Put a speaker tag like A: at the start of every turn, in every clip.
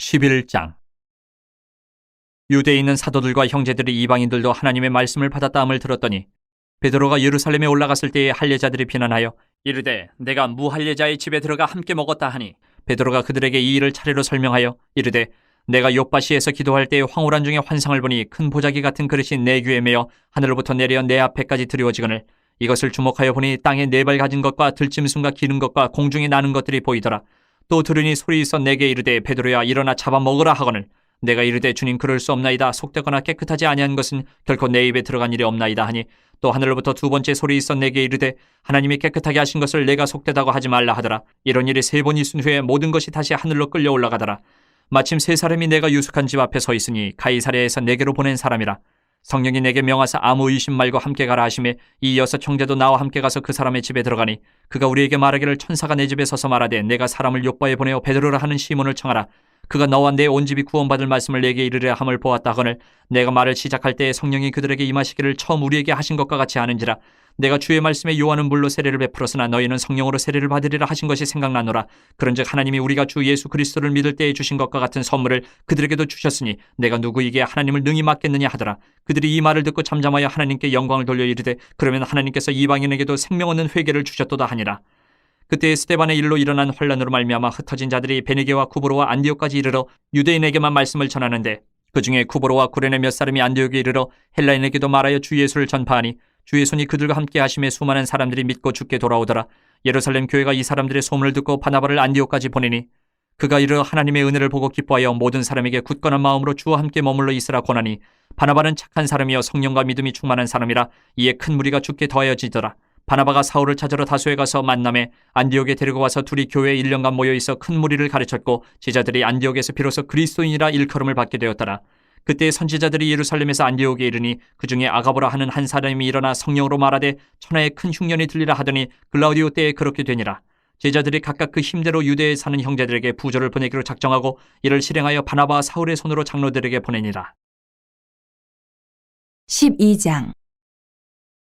A: 11장. 유대에 있는 사도들과 형제들이 이방인들도 하나님의 말씀을 받았다함을 들었더니 베드로가 예루살렘에 올라갔을 때에 할례자들이 비난하여 이르되 내가 무할례자의 집에 들어가 함께 먹었다 하니, 베드로가 그들에게 이 일을 차례로 설명하여 이르되 내가 욥바시에서 기도할 때에 황홀한 중에 환상을 보니 큰 보자기 같은 그릇이 내 귀에 매어 하늘로부터 내려 내 앞에까지 드리워지거늘 이것을 주목하여 보니 땅에 네 발 가진 것과 들짐승과 기는 것과 공중에 나는 것들이 보이더라. 또 들으니 소리 있어 내게 이르되 베드로야 일어나 잡아먹으라 하거늘 내가 이르되 주님 그럴 수 없나이다. 속되거나 깨끗하지 아니한 것은 결코 내 입에 들어간 일이 없나이다 하니, 또 하늘로부터 두 번째 소리 있어 내게 이르되 하나님이 깨끗하게 하신 것을 내가 속되다고 하지 말라 하더라. 이런 일이 세 번 있은 후에 모든 것이 다시 하늘로 끌려 올라가더라. 마침 세 사람이 내가 유숙한 집 앞에 서 있으니 가이사랴에서 내게로 보낸 사람이라. 성령이 내게 명하사 아무 의심 말고 함께 가라 하시매 이 여섯 형제도 나와 함께 가서 그 사람의 집에 들어가니, 그가 우리에게 말하기를 천사가 내 집에 서서 말하되 내가 사람을 욥바에 보내어 베드로라 하는 시몬을 청하라. 그가 너와 내 온 집이 구원받을 말씀을 내게 이르려 함을 보았다 하거늘 내가 말을 시작할 때에 성령이 그들에게 임하시기를 처음 우리에게 하신 것과 같이 하는지라. 내가 주의 말씀에 요한은 물로 세례를 베풀었으나 너희는 성령으로 세례를 받으리라 하신 것이 생각나노라. 그런즉 하나님이 우리가 주 예수 그리스도를 믿을 때에 주신 것과 같은 선물을 그들에게도 주셨으니 내가 누구에게 하나님을 능히 맡겠느냐 하더라. 그들이 이 말을 듣고 잠잠하여 하나님께 영광을 돌려 이르되 그러면 하나님께서 이방인에게도 생명 얻는 회개를 주셨도다 하니라. 그때 스데반의 일로 일어난 환란으로 말미암아 흩어진 자들이 베네게와 쿠브로와 안디옥까지 이르러 유대인에게만 말씀을 전하는데, 그 중에 쿠브로와 구레네 몇 사람이 안디옥에 이르러 헬라인에게도 말하여 주 예수를 전파하니 주의 손이 그들과 함께 하심에 수많은 사람들이 믿고 주께 돌아오더라. 예루살렘 교회가 이 사람들의 소문을 듣고 바나바를 안디옥까지 보내니 그가 이르러 하나님의 은혜를 보고 기뻐하여 모든 사람에게 굳건한 마음으로 주와 함께 머물러 있으라 권하니, 바나바는 착한 사람이여 성령과 믿음이 충만한 사람이라 이에 큰 무리가 주께 더하여지더라. 바나바가 사울을 찾으러 다소에 가서 만남에 안디옥에 데리고 와서 둘이 교회에 1년간 모여있어 큰 무리를 가르쳤고 제자들이 안디옥에서 비로소 그리스도인이라 일컬음을 받게 되었더라. 그때 선지자들이 예루살렘에서 안디옥에 이르니 그 중에 아가보라 하는 한 사람이 일어나 성령으로 말하되 천하에 큰 흉년이 들리라 하더니 글라우디오 때에 그렇게 되니라. 제자들이 각각 그 힘대로 유대에 사는 형제들에게 부조를 보내기로 작정하고 이를 실행하여 바나바와 사울의 손으로 장로들에게 보내니라.
B: 12장.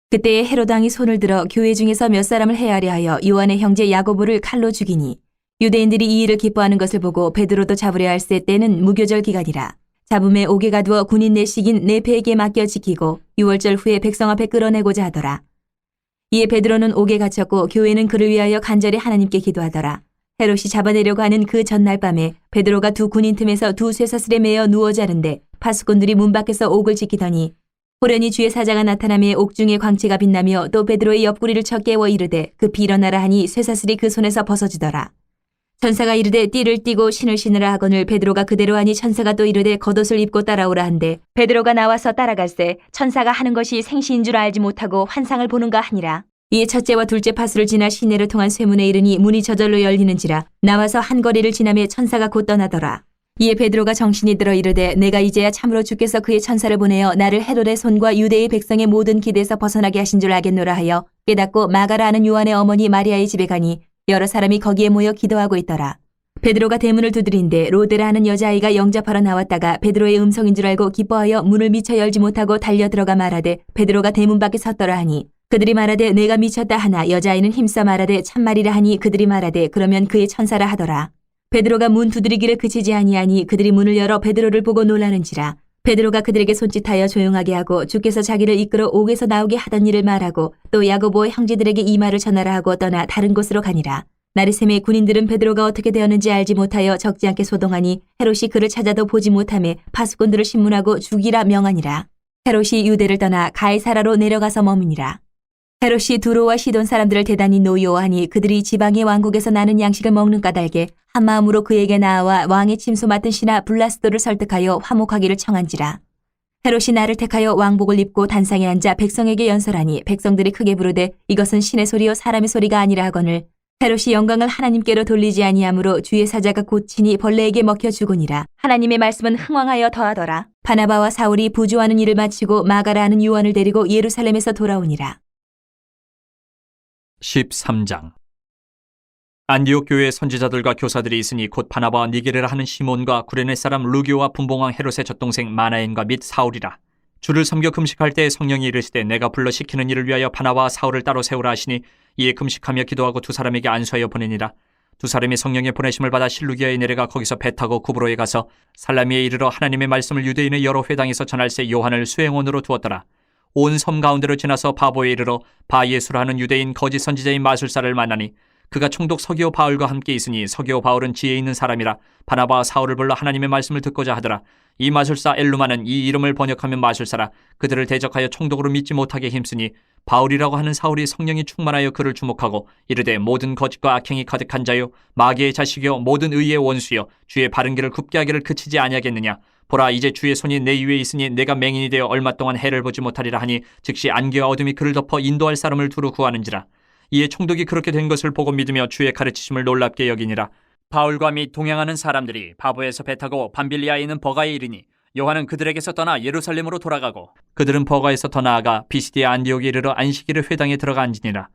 B: 그때에 헤롯 왕이 손을 들어 교회 중에서 몇 사람을 해하려 하여 요한의 형제 야고보를 칼로 죽이니, 유대인들이 이 일을 기뻐하는 것을 보고 베드로도 잡으려 할세 때는 무교절 기간이라. 잡음에 옥에 가두어 군인 내식인 네페에게 맡겨 지키고 6월절 후에 백성 앞에 끌어내고자 하더라. 이에 베드로는 옥에 갇혔고 교회는 그를 위하여 간절히 하나님께 기도하더라. 헤롯이 잡아내려고 하는 그 전날 밤에 베드로가 두 군인 틈에서 두 쇠사슬에 매어 누워 자는데 파수꾼들이 문 밖에서 옥을 지키더니 호련히 주의 사자가 나타나며 옥중의 광채가 빛나며 또 베드로의 옆구리를 쳐 깨워 이르되 급히 일어나라 하니 쇠사슬이 그 손에서 벗어지더라. 천사가 이르되 띠를 띠고 신을 신으라 하거늘 베드로가 그대로 하니 천사가 또 이르되 겉옷을 입고 따라오라 한데 베드로가 나와서 따라갈새 천사가 하는 것이 생시인 줄 알지 못하고 환상을 보는가 하니라. 이에 첫째와 둘째 파수를 지나 시내를 통한 쇠문에 이르니 문이 저절로 열리는지라. 나와서 한 거리를 지나며 천사가 곧 떠나더라. 이에 베드로가 정신이 들어 이르되 내가 이제야 참으로 주께서 그의 천사를 보내어 나를 헤롯의 손과 유대의 백성의 모든 기대에서 벗어나게 하신 줄 알겠노라 하여 깨닫고 마가라 하는 요한의 어머니 마리아의 집에 가니 여러 사람이 거기에 모여 기도하고 있더라. 베드로가 대문을 두드린데 로데라 하는 여자아이가 영접하러 나왔다가 베드로의 음성인 줄 알고 기뻐하여 문을 미처 열지 못하고 달려 들어가 말하되 베드로가 대문 밖에 섰더라 하니, 그들이 말하되 내가 미쳤다 하나 여자아이는 힘써 말하되 참말이라 하니 그들이 말하되 그러면 그의 천사라 하더라. 베드로가 문 두드리기를 그치지 아니하니 그들이 문을 열어 베드로를 보고 놀라는지라. 베드로가 그들에게 손짓하여 조용하게 하고 주께서 자기를 이끌어 옥에서 나오게 하던 일을 말하고 또 야고보의 형제들에게 이 말을 전하라 하고 떠나 다른 곳으로 가니라. 나르셈의 군인들은 베드로가 어떻게 되었는지 알지 못하여 적지 않게 소동하니 헤롯이 그를 찾아도 보지 못하매 파수꾼들을 신문하고 죽이라 명하니라. 헤롯이 유대를 떠나 가이사라로 내려가서 머무니라. 헤롯이 두로와 시돈 사람들을 대단히 노여워하니 그들이 지방의 왕국에서 나는 양식을 먹는 까닭에 한 마음으로 그에게 나아와 왕의 침소 맡은 신하 블라스도를 설득하여 화목하기를 청한지라. 헤롯이 나를 택하여 왕복을 입고 단상에 앉아 백성에게 연설하니 백성들이 크게 부르되 이것은 신의 소리요 사람의 소리가 아니라 하거늘 헤롯이 영광을 하나님께로 돌리지 아니하므로 주의 사자가 곧 친히 벌레에게 먹혀 죽으니라. 하나님의 말씀은 흥왕하여 더하더라. 바나바와 사울이 부조하는 일을 마치고 마가라 하는 요한을 데리고 예루살렘에서 돌아오니라.
A: 13장. 안디옥 교회에 선지자들과 교사들이 있으니 곧 바나바와 니게르라 하는 시몬과 구레네 사람 루기오와 분봉왕 헤롯의 젖동생 마나엔과 및 사울이라. 주를 섬겨 금식할 때 성령이 이르시되 내가 불러 시키는 일을 위하여 바나바와 사울을 따로 세우라 하시니 이에 금식하며 기도하고 두 사람에게 안수하여 보내니라. 두 사람이 성령의 보내심을 받아 실루기아에 내려가 거기서 배 타고 구브로에 가서 살라미에 이르러 하나님의 말씀을 유대인의 여러 회당에서 전할새 요한을 수행원으로 두었더라. 온 섬 가운데로 지나서 바보에 이르러 바예수라 하는 유대인 거짓 선지자인 마술사를 만나니 그가 총독 서기오 바울과 함께 있으니 서기오 바울은 지혜 있는 사람이라 바나바와 사울을 불러 하나님의 말씀을 듣고자 하더라. 이 마술사 엘루마는 이 이름을 번역하면 마술사라 그들을 대적하여 총독으로 믿지 못하게 힘쓰니 바울이라고 하는 사울이 성령이 충만하여 그를 주목하고 이르되 모든 거짓과 악행이 가득한 자요 마귀의 자식이요 모든 의의 원수요 주의 바른 길을 굽게 하기를 그치지 아니하겠느냐. 보라 이제 주의 손이 내 위에 있으니 내가 맹인이 되어 얼마 동안 해를 보지 못하리라 하니 즉시 안개와 어둠이 그를 덮어 인도할 사람을 두루 구하는지라. 이에 총독이 그렇게 된 것을 보고 믿으며 주의 가르치심을 놀랍게 여기니라. 바울과 및 동행하는 사람들이 바보에서 배 타고 밤빌리아에 있는 버가에 이르니 요한은 그들에게서 떠나 예루살렘으로 돌아가고 그들은 버가에서 더 나아가 비시디아 안디옥에 이르러 안식일의 회당에 들어가 앉으니라.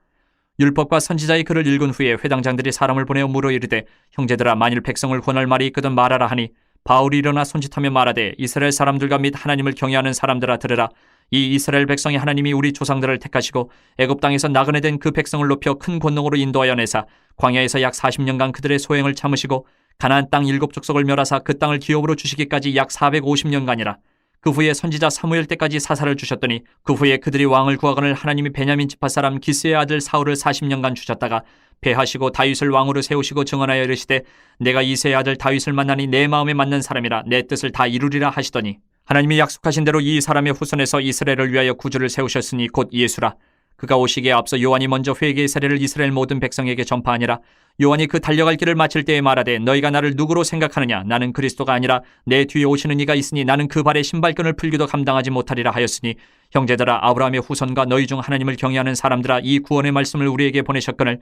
A: 율법과 선지자의 글을 읽은 후에 회당장들이 사람을 보내어 물어 이르되 형제들아 만일 백성을 권할 말이 있거든 말하라 하니 바울이 일어나 손짓하며 말하되 이스라엘 사람들과 및 하나님을 경외하는 사람들아 들으라. 이 이스라엘 백성이 하나님이 우리 조상들을 택하시고 애굽 땅에서 나그네 된 그 백성을 높여 큰 권능으로 인도하여 내사 광야에서 약 40년간 그들의 소행을 참으시고 가나안 땅 7족속을 멸하사 그 땅을 기업으로 주시기까지 약 450년간이라. 그 후에 선지자 사무엘 때까지 사사를 주셨더니 그 후에 그들이 왕을 구하거늘 하나님이 베냐민 지파 사람 기스의 아들 사울을 40년간 주셨다가 배하시고 다윗을 왕으로 세우시고 증언하여 이르시되 내가 이새의 아들 다윗을 만나니 내 마음에 맞는 사람이라 내 뜻을 다 이루리라 하시더니 하나님이 약속하신 대로 이 사람의 후손에서 이스라엘을 위하여 구주를 세우셨으니 곧 예수라. 그가 오시기에 앞서 요한이 먼저 회개의 세례를 이스라엘 모든 백성에게 전파하니라. 요한이 그 달려갈 길을 마칠 때에 말하되 너희가 나를 누구로 생각하느냐 나는 그리스도가 아니라 내 뒤에 오시는 이가 있으니 나는 그 발에 신발끈을 풀기도 감당하지 못하리라 하였으니 형제들아 아브라함의 후손과 너희 중 하나님을 경외하는 사람들아 이 구원의 말씀을 우리에게 보내셨거늘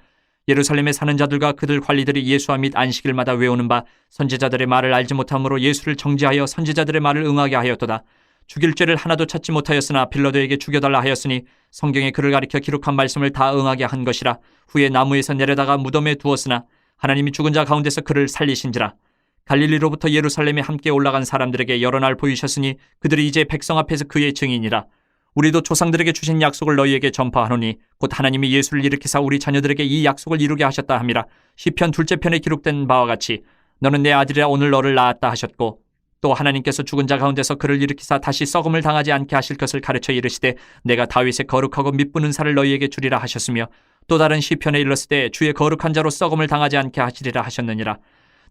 A: 예루살렘에 사는 자들과 그들 관리들이 예수와 및 안식일마다 외우는 바 선지자들의 말을 알지 못함으로 예수를 정죄하여 선지자들의 말을 응하게 하였도다. 죽일 죄를 하나도 찾지 못하였으나 빌라도에게 죽여달라 하였으니 성경에 그를 가리켜 기록한 말씀을 다 응하게 한 것이라. 후에 나무에서 내려다가 무덤에 두었으나 하나님이 죽은 자 가운데서 그를 살리신지라. 갈릴리로부터 예루살렘에 함께 올라간 사람들에게 여러 날 보이셨으니 그들이 이제 백성 앞에서 그의 증인이라. 우리도 조상들에게 주신 약속을 너희에게 전파하노니 곧 하나님이 예수를 일으키사 우리 자녀들에게 이 약속을 이루게 하셨다 함이라. 시편 둘째 편에 기록된 바와 같이 너는 내 아들이라 오늘 너를 낳았다 하셨고 또 하나님께서 죽은 자 가운데서 그를 일으키사 다시 썩음을 당하지 않게 하실 것을 가르쳐 이르시되 내가 다윗의 거룩하고 mid부는 살을 너희에게 주리라 하셨으며 또 다른 시편에 일렀을 때 주의 거룩한 자로 썩음을 당하지 않게 하시리라 하셨느니라.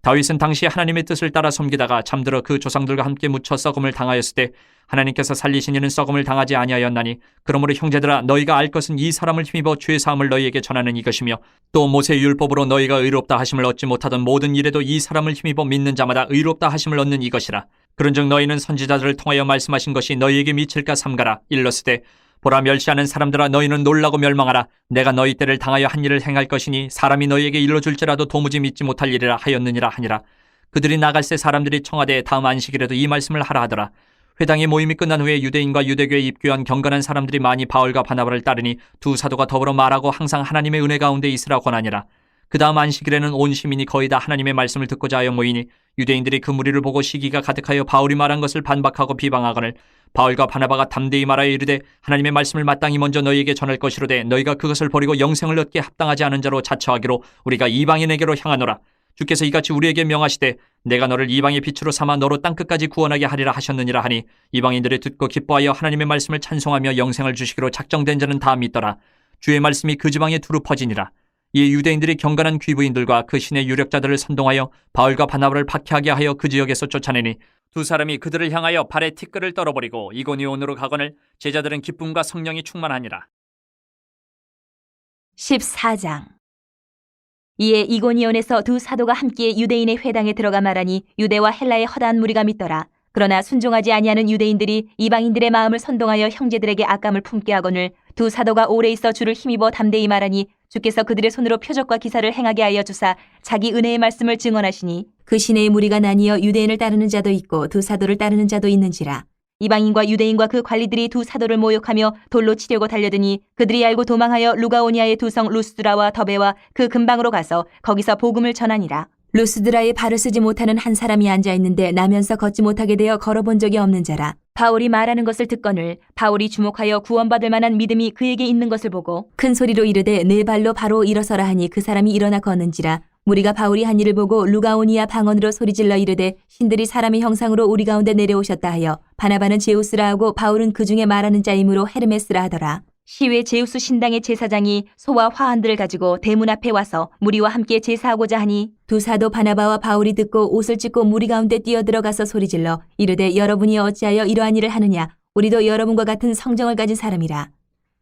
A: 다윗은 당시 하나님의 뜻을 따라 섬기다가 잠들어 그 조상들과 함께 묻혀 썩음을 당하였을 때 하나님께서 살리신 이는 썩음을 당하지 아니하였나니 그러므로 형제들아 너희가 알 것은 이 사람을 힘입어 죄 사함을 너희에게 전하는 이것이며 또 모세의 율법으로 너희가 의롭다 하심을 얻지 못하던 모든 일에도 이 사람을 힘입어 믿는 자마다 의롭다 하심을 얻는 이것이라. 그런즉 너희는 선지자들을 통하여 말씀하신 것이 너희에게 미칠까 삼가라. 일렀으되 보라 멸시하는 사람들아 너희는 놀라고 멸망하라. 내가 너희 때를 당하여 한 일을 행할 것이니 사람이 너희에게 일러줄지라도 도무지 믿지 못할 일이라 하였느니라 하니라. 그들이 나갈새 사람들이 청하되 다음 안식일에도 이 말씀을 하라 하더라. 회당의 모임이 끝난 후에 유대인과 유대교에 입교한 경건한 사람들이 많이 바울과 바나바를 따르니 두 사도가 더불어 말하고 항상 하나님의 은혜 가운데 있으라 권하니라. 그 다음 안식일에는 온 시민이 거의 다 하나님의 말씀을 듣고자 하여 모이니 유대인들이 그 무리를 보고 시기가 가득하여 바울이 말한 것을 반박하고 비방하거늘 바울과 바나바가 담대히 말하여 이르되 하나님의 말씀을 마땅히 먼저 너희에게 전할 것이로되 너희가 그것을 버리고 영생을 얻게 합당하지 않은 자로 자처하기로 우리가 이방인에게로 향하노라. 주께서 이같이 우리에게 명하시되 내가 너를 이방의 빛으로 삼아 너로 땅끝까지 구원하게 하리라 하셨느니라 하니 이방인들이 듣고 기뻐하여 하나님의 말씀을 찬송하며 영생을 주시기로 작정된 자는 다 믿더라. 주의 말씀이 그 지방에 두루 퍼지니라. 이 유대인들이 경건한 귀부인들과 그 신의 유력자들을 선동하여 바울과 바나바를 박해하게 하여 그 지역에서 쫓아내니 두 사람이 그들을 향하여 발에 티끌을 떨어버리고 이고니온으로 가거늘 제자들은 기쁨과 성령이 충만하니라.
B: 14장. 이에 이고니온에서 두 사도가 함께 유대인의 회당에 들어가 말하니 유대와 헬라의 허다한 무리가 믿더라. 그러나 순종하지 아니하는 유대인들이 이방인들의 마음을 선동하여 형제들에게 악감을 품게 하거늘 두 사도가 오래 있어 주를 힘입어 담대히 말하니 주께서 그들의 손으로 표적과 기사를 행하게 하여 주사 자기 은혜의 말씀을 증언하시니 그 시내의 무리가 나뉘어 유대인을 따르는 자도 있고 두 사도를 따르는 자도 있는지라. 이방인과 유대인과 그 관리들이 두 사도를 모욕하며 돌로 치려고 달려드니 그들이 알고 도망하여 루가오니아의 두 성 루스드라와 더베와 그 근방으로 가서 거기서 복음을 전하니라. 루스드라에 발을 쓰지 못하는 한 사람이 앉아있는데 나면서 걷지 못하게 되어 걸어본 적이 없는 자라. 바울이 말하는 것을 듣거늘 바울이 주목하여 구원받을 만한 믿음이 그에게 있는 것을 보고 큰 소리로 이르되 네 발로 바로 일어서라 하니 그 사람이 일어나 걷는지라. 무리가 바울이 한 일을 보고 루가오니아 방언으로 소리질러 이르되 신들이 사람의 형상으로 우리 가운데 내려오셨다 하여 바나바는 제우스라 하고 바울은 그 중에 말하는 자이므로 헤르메스라 하더라. 시외 제우스 신당의 제사장이 소와 화환들을 가지고 대문 앞에 와서 무리와 함께 제사하고자 하니 두 사도 바나바와 바울이 듣고 옷을 찢고 무리 가운데 뛰어들어가서 소리질러 이르되 여러분이 어찌하여 이러한 일을 하느냐. 우리도 여러분과 같은 성정을 가진 사람이라.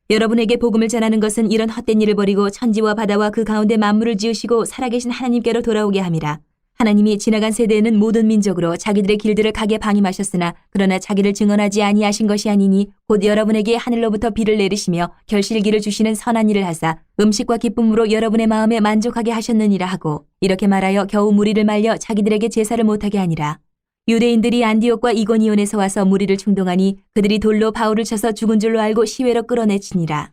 B: 여러분에게 복음을 전하는 것은 이런 헛된 일을 버리고 천지와 바다와 그 가운데 만물을 지으시고 살아계신 하나님께로 돌아오게 함이라. 하나님이 지나간 세대에는 모든 민족으로 자기들의 길들을 가게 방임하셨으나 그러나 자기를 증언하지 아니하신 것이 아니니 곧 여러분에게 하늘로부터 비를 내리시며 결실기를 주시는 선한 일을 하사 음식과 기쁨으로 여러분의 마음에 만족하게 하셨느니라 하고 이렇게 말하여 겨우 무리를 말려 자기들에게 제사를 못하게 하니라. 유대인들이 안디옥과 이고니온에서 와서 무리를 충동하니 그들이 돌로 바울을 쳐서 죽은 줄로 알고 시외로 끌어내치니라.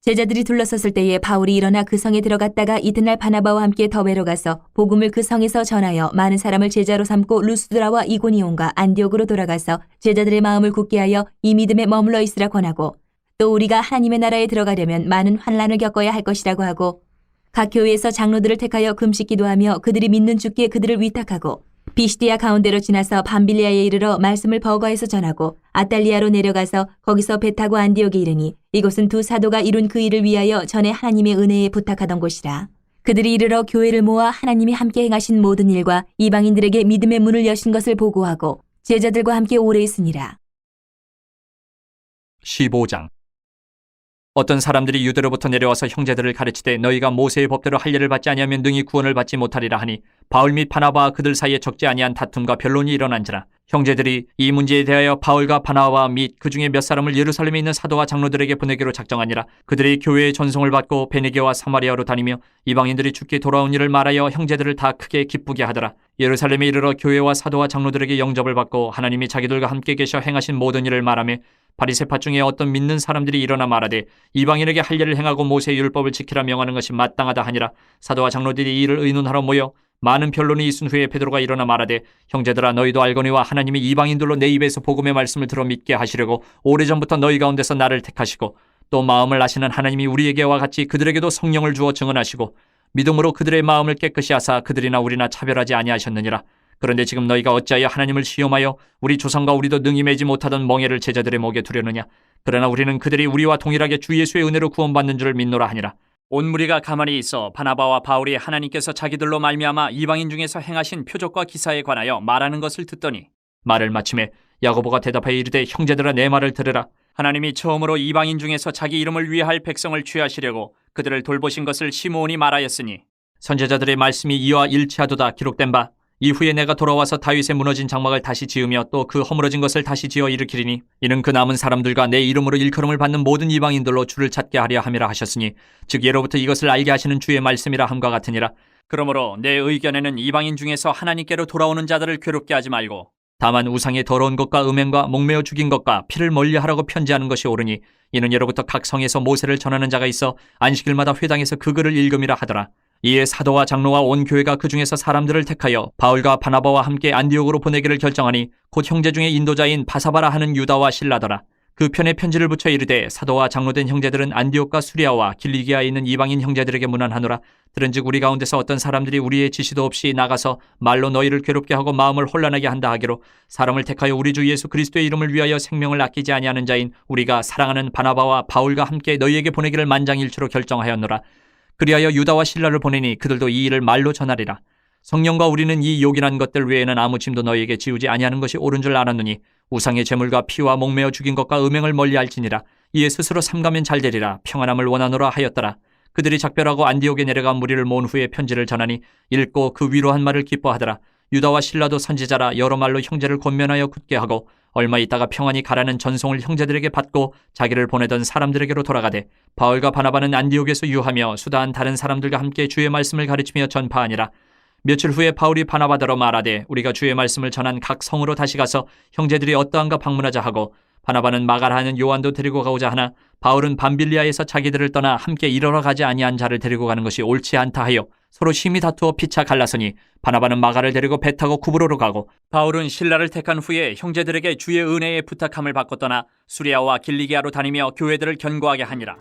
B: 제자들이 둘러섰을 때에 바울이 일어나 그 성에 들어갔다가 이튿날 바나바와 함께 더베로 가서 복음을 그 성에서 전하여 많은 사람을 제자로 삼고 루스드라와 이고니온과 안디옥으로 돌아가서 제자들의 마음을 굳게 하여 이 믿음에 머물러 있으라 권하고 또 우리가 하나님의 나라에 들어가려면 많은 환난을 겪어야 할 것이라고 하고 각 교회에서 장로들을 택하여 금식 기도하며 그들이 믿는 주께 그들을 위탁하고 비시디아 가운데로 지나서 밤빌리아에 이르러 말씀을 버거에서 전하고 아탈리아로 내려가서 거기서 배 타고 안디옥에 이르니 이곳은 두 사도가 이룬 그 일을 위하여 전에 하나님의 은혜에 부탁하던 곳이라. 그들이 이르러 교회를 모아 하나님이 함께 행하신 모든 일과 이방인들에게 믿음의 문을 여신 것을 보고하고 제자들과 함께 오래 있으니라.
A: 15장. 어떤 사람들이 유대로부터 내려와서 형제들을 가르치되 너희가 모세의 법대로 할례를 받지 아니하면 능히 구원을 받지 못하리라 하니 바울 및 바나바와 그들 사이에 적지 아니한 다툼과 변론이 일어난지라. 형제들이 이 문제에 대하여 바울과 바나바 및 그 중에 몇 사람을 예루살렘에 있는 사도와 장로들에게 보내기로 작정하니라. 그들이 교회의 전송을 받고 베네게와 사마리아로 다니며 이방인들이 죽게 돌아온 일을 말하여 형제들을 다 크게 기쁘게 하더라. 예루살렘에 이르러 교회와 사도와 장로들에게 영접을 받고 하나님이 자기들과 함께 계셔 행하신 모든 일을 말하며 바리새파 중에 어떤 믿는 사람들이 일어나 말하되 이방인에게 할례를 행하고 모세의 율법을 지키라 명하는 것이 마땅하다 하니라. 사도와 장로들이 이 일을 의논하러 모여 많은 변론이 있은 후에 베드로가 일어나 말하되 형제들아 너희도 알거니와 하나님이 이방인들로 내 입에서 복음의 말씀을 들어 믿게 하시려고 오래전부터 너희 가운데서 나를 택하시고 또 마음을 아시는 하나님이 우리에게와 같이 그들에게도 성령을 주어 증언하시고 믿음으로 그들의 마음을 깨끗이 하사 그들이나 우리나 차별하지 아니하셨느니라. 그런데 지금 너희가 어찌하여 하나님을 시험하여 우리 조상과 우리도 능히 매지 못하던 멍에를 제자들의 목에 두려느냐. 그러나 우리는 그들이 우리와 동일하게 주 예수의 은혜로 구원받는 줄을 믿노라 하니라. 온 무리가 가만히 있어 바나바와 바울이 하나님께서 자기들로 말미암아 이방인 중에서 행하신 표적과 기사에 관하여 말하는 것을 듣더니 말을 마침에 야고보가 대답하여 이르되 형제들아 내 말을 들으라. 하나님이 처음으로 이방인 중에서 자기 이름을 위할 백성을 취하시려고 그들을 돌보신 것을 시므온이 말하였으니 선지자들의 말씀이 이와 일치하도다 기록된 바 이후에 내가 돌아와서 다윗의 무너진 장막을 다시 지으며 또 그 허물어진 것을 다시 지어 일으키리니 이는 그 남은 사람들과 내 이름으로 일컬음을 받는 모든 이방인들로 주를 찾게 하려 함이라 하셨으니 즉 예로부터 이것을 알게 하시는 주의 말씀이라 함과 같으니라. 그러므로 내 의견에는 이방인 중에서 하나님께로 돌아오는 자들을 괴롭게 하지 말고 다만 우상의 더러운 것과 음행과 목매어 죽인 것과 피를 멀리하라고 편지하는 것이 옳으니 이는 예로부터 각 성에서 모세를 전하는 자가 있어 안식일마다 회당에서 그 글을 읽음이라 하더라. 이에 사도와 장로와 온 교회가 그 중에서 사람들을 택하여 바울과 바나바와 함께 안디옥으로 보내기를 결정하니 곧 형제 중에 인도자인 바사바라 하는 유다와 실라더라. 그 편에 편지를 붙여 이르되 사도와 장로된 형제들은 안디옥과 수리아와 길리기아에 있는 이방인 형제들에게 문안하노라. 들은즉 우리 가운데서 어떤 사람들이 우리의 지시도 없이 나가서 말로 너희를 괴롭게 하고 마음을 혼란하게 한다 하기로 사람을 택하여 우리 주 예수 그리스도의 이름을 위하여 생명을 아끼지 아니하는 자인 우리가 사랑하는 바나바와 바울과 함께 너희에게 보내기를 만장일치로 결정하였노라. 그리하여 유다와 실라를 보내니 그들도 이 일을 말로 전하리라. 성령과 우리는 이 요긴한 것들 외에는 아무 짐도 너희에게 지우지 아니하는 것이 옳은 줄 알았느니 우상의 제물과 피와 목매어 죽인 것과 음행을 멀리할지니라. 이에 스스로 삼가면 잘되리라. 평안함을 원하노라 하였더라. 그들이 작별하고 안디옥에 내려가 무리를 모은 후에 편지를 전하니 읽고 그 위로한 말을 기뻐하더라. 유다와 실라도 선지자라 여러 말로 형제를 권면하여 굳게 하고 얼마 있다가 평안히 가라는 전송을 형제들에게 받고 자기를 보내던 사람들에게로 돌아가되 바울과 바나바는 안디옥에서 유하며 수다한 다른 사람들과 함께 주의 말씀을 가르치며 전파하니라. 며칠 후에 바울이 바나바더러 말하되 우리가 주의 말씀을 전한 각 성으로 다시 가서 형제들이 어떠한가 방문하자 하고 바나바는 마가라 하는 요한도 데리고 가고자 하나 바울은 밤빌리아에서 자기들을 떠나 함께 일하러 가지 아니한 자를 데리고 가는 것이 옳지 않다 하여 서로 심히 다투어 피차 갈라서니 바나바는 마가를 데리고 배 타고 구브로로 가고 바울은 실라를 택한 후에 형제들에게 주의 은혜에 부탁함을 받고 떠나 수리아와 길리기아로 다니며 교회들을 견고하게 하니라.